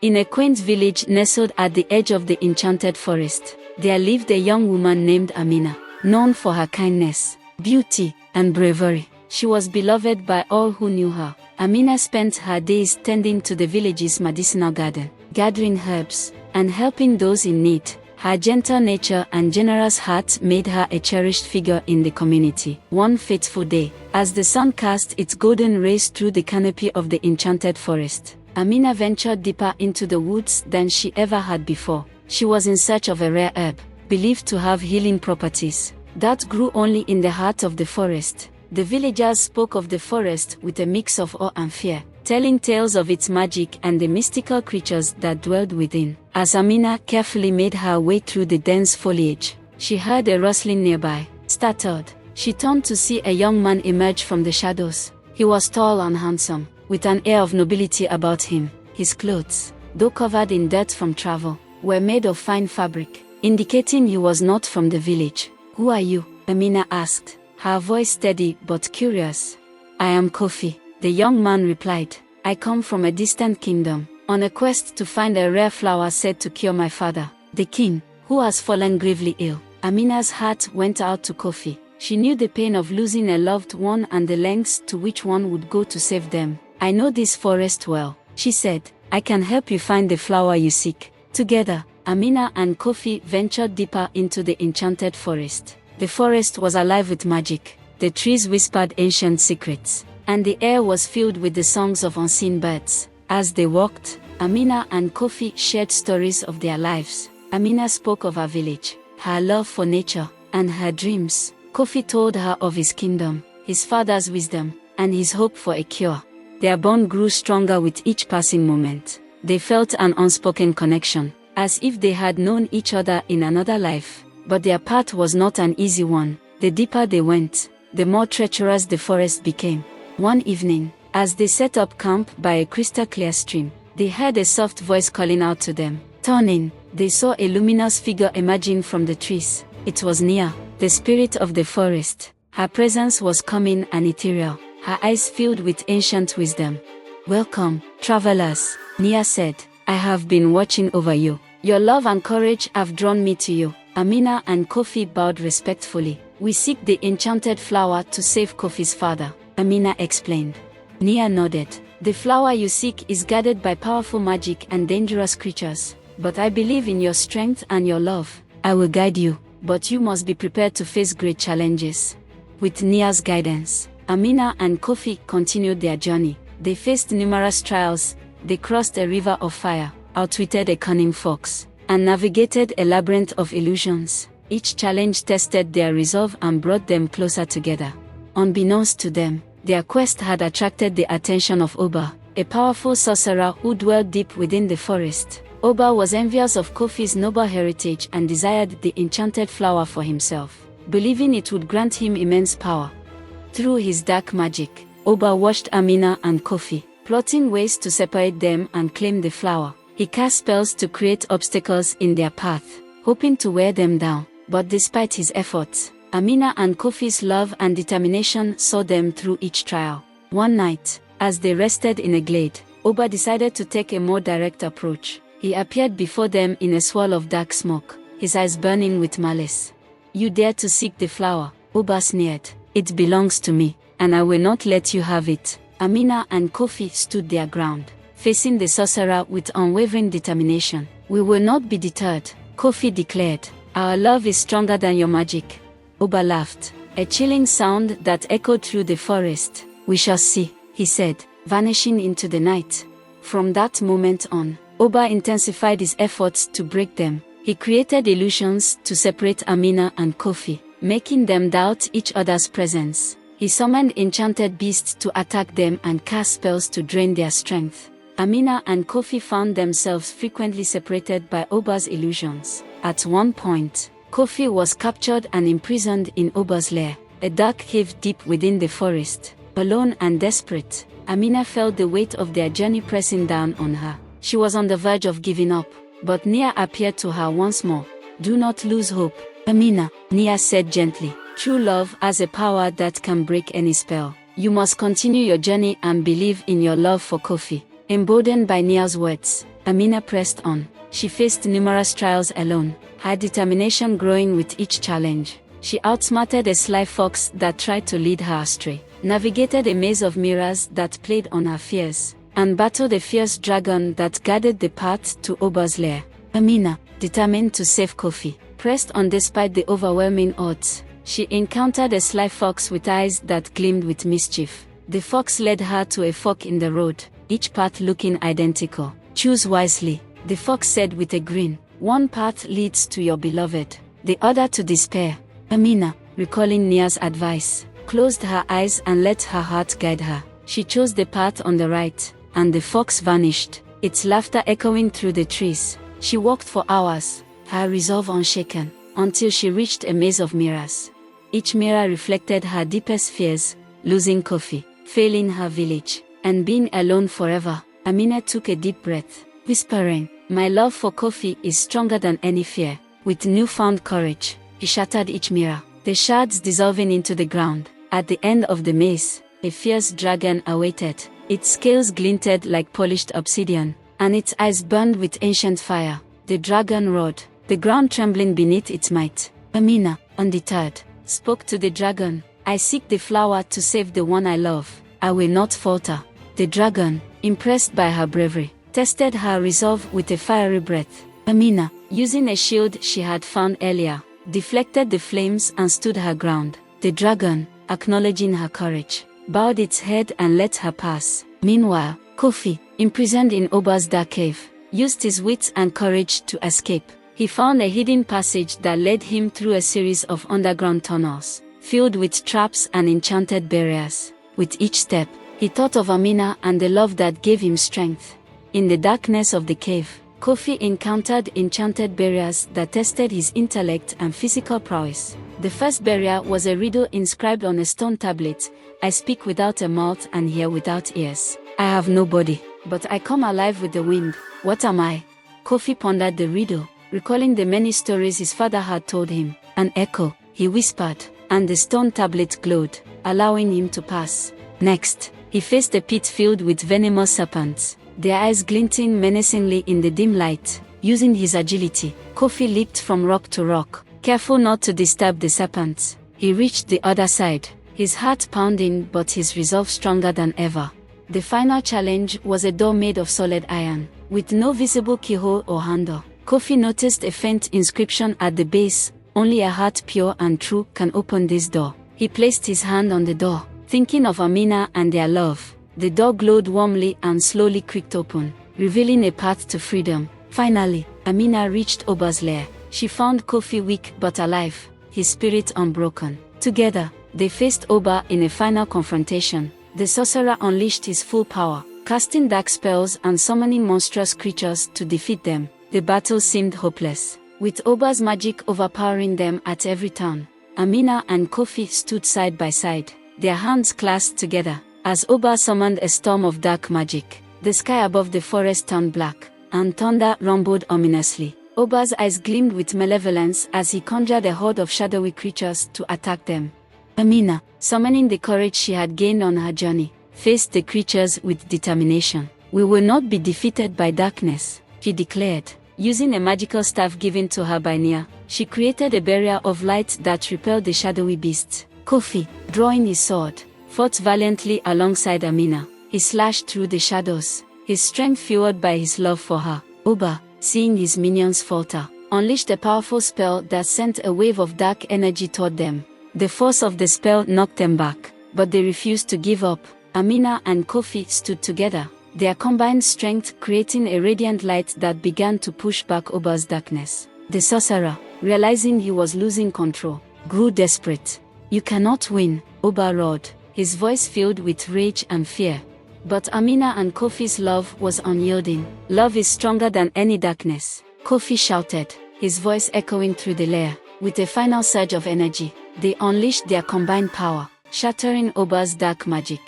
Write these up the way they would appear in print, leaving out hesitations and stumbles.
In a quaint village nestled at the edge of the Enchanted Forest, there lived a young woman named Amina, known for her kindness, beauty, and bravery. She was beloved by all who knew her. Amina spent her days tending to the village's medicinal garden, gathering herbs, and helping those in need. Her gentle nature and generous heart made her a cherished figure in the community. One fateful day, as the sun cast its golden rays through the canopy of the Enchanted Forest, Amina ventured deeper into the woods than she ever had before. She was in search of a rare herb, believed to have healing properties, that grew only in the heart of the forest. The villagers spoke of the forest with a mix of awe and fear, telling tales of its magic and the mystical creatures that dwelled within. As Amina carefully made her way through the dense foliage, she heard a rustling nearby. Startled, she turned to see a young man emerge from the shadows. He was tall and handsome, with an air of nobility about him. His clothes, though covered in dirt from travel, were made of fine fabric, indicating he was not from the village. "Who are you?" Amina asked, her voice steady but curious. "I am Kofi," the young man replied. "I come from a distant kingdom, on a quest to find a rare flower said to cure my father, the king, who has fallen gravely ill." Amina's heart went out to Kofi. She knew the pain of losing a loved one and the lengths to which one would go to save them. "I know this forest well," she said. "I can help you find the flower you seek." Together, Amina and Kofi ventured deeper into the Enchanted Forest. The forest was alive with magic. The trees whispered ancient secrets, and the air was filled with the songs of unseen birds. As they walked, Amina and Kofi shared stories of their lives. Amina spoke of her village, her love for nature, and her dreams. Kofi told her of his kingdom, his father's wisdom, and his hope for a cure. Their bond grew stronger with each passing moment. They felt an unspoken connection, as if they had known each other in another life. But their path was not an easy one. The deeper they went, the more treacherous the forest became. One evening, as they set up camp by a crystal-clear stream, they heard a soft voice calling out to them. Turning, they saw a luminous figure emerging from the trees. It was Nia, the spirit of the forest. Her presence was calming and ethereal, her eyes filled with ancient wisdom. "Welcome, travelers," Nia said. "I have been watching over you. Your love and courage have drawn me to you." Amina and Kofi bowed respectfully. "We seek the enchanted flower to save Kofi's father," Amina explained. Nia nodded. "The flower you seek is guarded by powerful magic and dangerous creatures. But I believe in your strength and your love. I will guide you, but you must be prepared to face great challenges." With Nia's guidance, Amina and Kofi continued their journey. They faced numerous trials. They crossed a river of fire, outwitted a cunning fox, and navigated a labyrinth of illusions. Each challenge tested their resolve and brought them closer together. Unbeknownst to them, their quest had attracted the attention of Oba, a powerful sorcerer who dwelled deep within the forest. Oba was envious of Kofi's noble heritage and desired the enchanted flower for himself, believing it would grant him immense power. Through his dark magic, Oba watched Amina and Kofi, plotting ways to separate them and claim the flower. He cast spells to create obstacles in their path, hoping to wear them down. But despite his efforts, Amina and Kofi's love and determination saw them through each trial. One night, as they rested in a glade, Oba decided to take a more direct approach. He appeared before them in a swirl of dark smoke, his eyes burning with malice. "You dare to seek the flower," Oba sneered. "It belongs to me, and I will not let you have it." Amina and Kofi stood their ground, facing the sorcerer with unwavering determination. "We will not be deterred," Kofi declared. "Our love is stronger than your magic." Oba laughed, a chilling sound that echoed through the forest. "We shall see," he said, vanishing into the night. From that moment on, Oba intensified his efforts to break them. He created illusions to separate Amina and Kofi, making them doubt each other's presence. He summoned enchanted beasts to attack them and cast spells to drain their strength. Amina and Kofi found themselves frequently separated by Oba's illusions. At one point, Kofi was captured and imprisoned in Oba's lair, a dark cave deep within the forest. Alone and desperate, Amina felt the weight of their journey pressing down on her. She was on the verge of giving up, but Nia appeared to her once more. "Do not lose hope, Amina," Nia said gently. "True love has a power that can break any spell. You must continue your journey and believe in your love for Kofi." Emboldened by Nia's words, Amina pressed on. She faced numerous trials alone, her determination growing with each challenge. She outsmarted a sly fox that tried to lead her astray, navigated a maze of mirrors that played on her fears, and battled a fierce dragon that guarded the path to Oba's lair. Amina, determined to save Kofi, pressed on despite the overwhelming odds. She encountered a sly fox with eyes that gleamed with mischief. The fox led her to a fork in the road, each path looking identical. "Choose wisely," the fox said with a grin. "One path leads to your beloved, the other to despair." Amina, recalling Nia's advice, closed her eyes and let her heart guide her. She chose the path on the right, and the fox vanished, its laughter echoing through the trees. She walked for hours, her resolve unshaken, until she reached a maze of mirrors. Each mirror reflected her deepest fears: losing Kofi, failing her village, and being alone forever. Amina took a deep breath, whispering, "My love for Kofi is stronger than any fear." With newfound courage, she shattered each mirror, the shards dissolving into the ground. At the end of the maze, a fierce dragon awaited. Its scales glinted like polished obsidian, and its eyes burned with ancient fire. The dragon roared, the ground trembling beneath its might. Amina, undeterred, spoke to the dragon. "I seek the flower to save the one I love. I will not falter." The dragon, impressed by her bravery, tested her resolve with a fiery breath. Amina, using a shield she had found earlier, deflected the flames and stood her ground. The dragon, acknowledging her courage, bowed its head and let her pass. Meanwhile, Kofi, imprisoned in Oba's dark cave, used his wits and courage to escape. He found a hidden passage that led him through a series of underground tunnels, filled with traps and enchanted barriers. With each step, he thought of Amina and the love that gave him strength. In the darkness of the cave, Kofi encountered enchanted barriers that tested his intellect and physical prowess. The first barrier was a riddle inscribed on a stone tablet: "I speak without a mouth and hear without ears. I have no body, but I come alive with the wind. What am I?" Kofi pondered the riddle, recalling the many stories his father had told him. "An echo," he whispered, and the stone tablet glowed, allowing him to pass. Next, he faced a pit filled with venomous serpents, their eyes glinting menacingly in the dim light. Using his agility, Kofi leaped from rock to rock, careful not to disturb the serpents. He reached the other side, his heart pounding but his resolve stronger than ever. The final challenge was a door made of solid iron, with no visible keyhole or handle. Kofi noticed a faint inscription at the base: "Only a heart pure and true can open this door." He placed his hand on the door, thinking of Amina and their love. The door glowed warmly and slowly creaked open, revealing a path to freedom. Finally, Amina reached Oba's lair. She found Kofi weak but alive, his spirit unbroken. Together, they faced Oba in a final confrontation. The sorcerer unleashed his full power, casting dark spells and summoning monstrous creatures to defeat them. The battle seemed hopeless, with Oba's magic overpowering them at every turn. Amina and Kofi stood side by side, their hands clasped together, as Oba summoned a storm of dark magic. The sky above the forest turned black, and thunder rumbled ominously. Oba's eyes gleamed with malevolence as he conjured a horde of shadowy creatures to attack them. Amina, summoning the courage she had gained on her journey, faced the creatures with determination. "We will not be defeated by darkness," she declared. Using a magical staff given to her by Nia, she created a barrier of light that repelled the shadowy beasts. Kofi, drawing his sword, fought valiantly alongside Amina. He slashed through the shadows, his strength fueled by his love for her. Oba, seeing his minions falter, unleashed a powerful spell that sent a wave of dark energy toward them. The force of the spell knocked them back, but they refused to give up. Amina and Kofi stood together, their combined strength creating a radiant light that began to push back Oba's darkness. The sorcerer, realizing he was losing control, grew desperate. "You cannot win," Oba roared, his voice filled with rage and fear. But Amina and Kofi's love was unyielding. "Love is stronger than any darkness," Kofi shouted, his voice echoing through the lair. With a final surge of energy, they unleashed their combined power, shattering Oba's dark magic.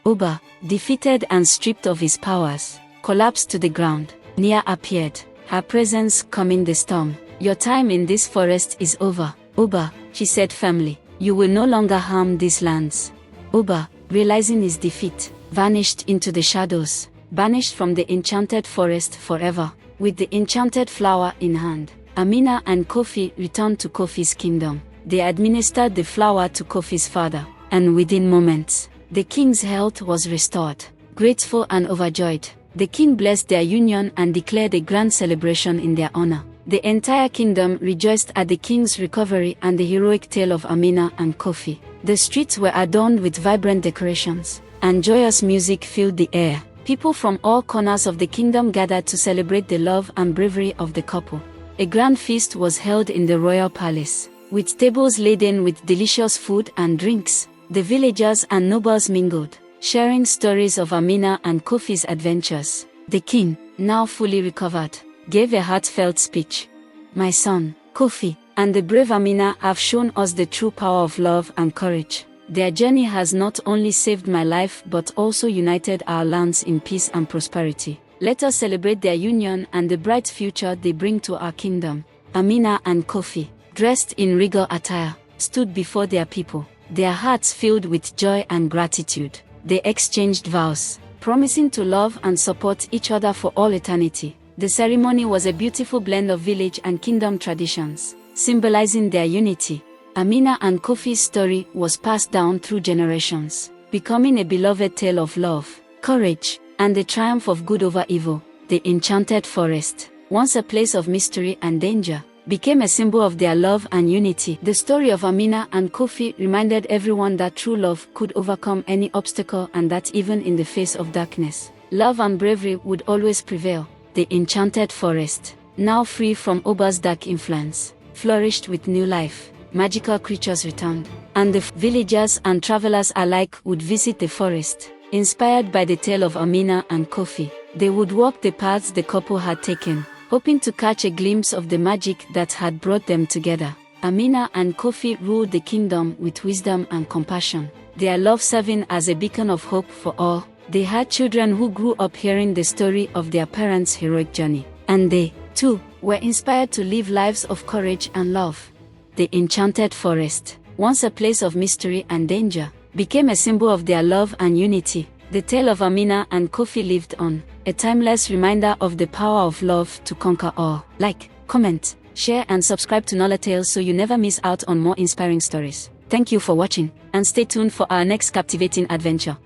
Oba, defeated and stripped of his powers, collapsed to the ground. Nia appeared, her presence calming the storm. "Your time in this forest is over, Oba," she said firmly. "You will no longer harm these lands." Oba, realizing his defeat, vanished into the shadows, banished from the Enchanted Forest forever. With the enchanted flower in hand, Amina and Kofi returned to Kofi's kingdom. They administered the flower to Kofi's father, and within moments, the king's health was restored. Grateful and overjoyed, the king blessed their union and declared a grand celebration in their honor. The entire kingdom rejoiced at the king's recovery and the heroic tale of Amina and Kofi. The streets were adorned with vibrant decorations, and joyous music filled the air. People from all corners of the kingdom gathered to celebrate the love and bravery of the couple. A grand feast was held in the royal palace, with tables laden with delicious food and drinks. The villagers and nobles mingled, sharing stories of Amina and Kofi's adventures. The king, now fully recovered, gave a heartfelt speech. "My son, Kofi, and the brave Amina have shown us the true power of love and courage. Their journey has not only saved my life but also united our lands in peace and prosperity. Let us celebrate their union and the bright future they bring to our kingdom." Amina and Kofi, dressed in regal attire, stood before their people, their hearts filled with joy and gratitude. They exchanged vows, promising to love and support each other for all eternity. The ceremony was a beautiful blend of village and kingdom traditions, symbolizing their unity. Amina and Kofi's story was passed down through generations, becoming a beloved tale of love, courage, and the triumph of good over evil. The Enchanted Forest, once a place of mystery and danger, became a symbol of their love and unity. The story of Amina and Kofi reminded everyone that true love could overcome any obstacle and that even in the face of darkness, love and bravery would always prevail. The Enchanted Forest, now free from Oba's dark influence, flourished with new life. Magical creatures returned, and the villagers and travelers alike would visit the forest. Inspired by the tale of Amina and Kofi, they would walk the paths the couple had taken, hoping to catch a glimpse of the magic that had brought them together. Amina and Kofi ruled the kingdom with wisdom and compassion, their love serving as a beacon of hope for all. They had children who grew up hearing the story of their parents' heroic journey, and they, too, were inspired to live lives of courage and love. The Enchanted Forest, once a place of mystery and danger, became a symbol of their love and unity. The tale of Amina and Kofi lived on, a timeless reminder of the power of love to conquer all. Like, comment, share and subscribe to Nola Tales so you never miss out on more inspiring stories. Thank you for watching, and stay tuned for our next captivating adventure.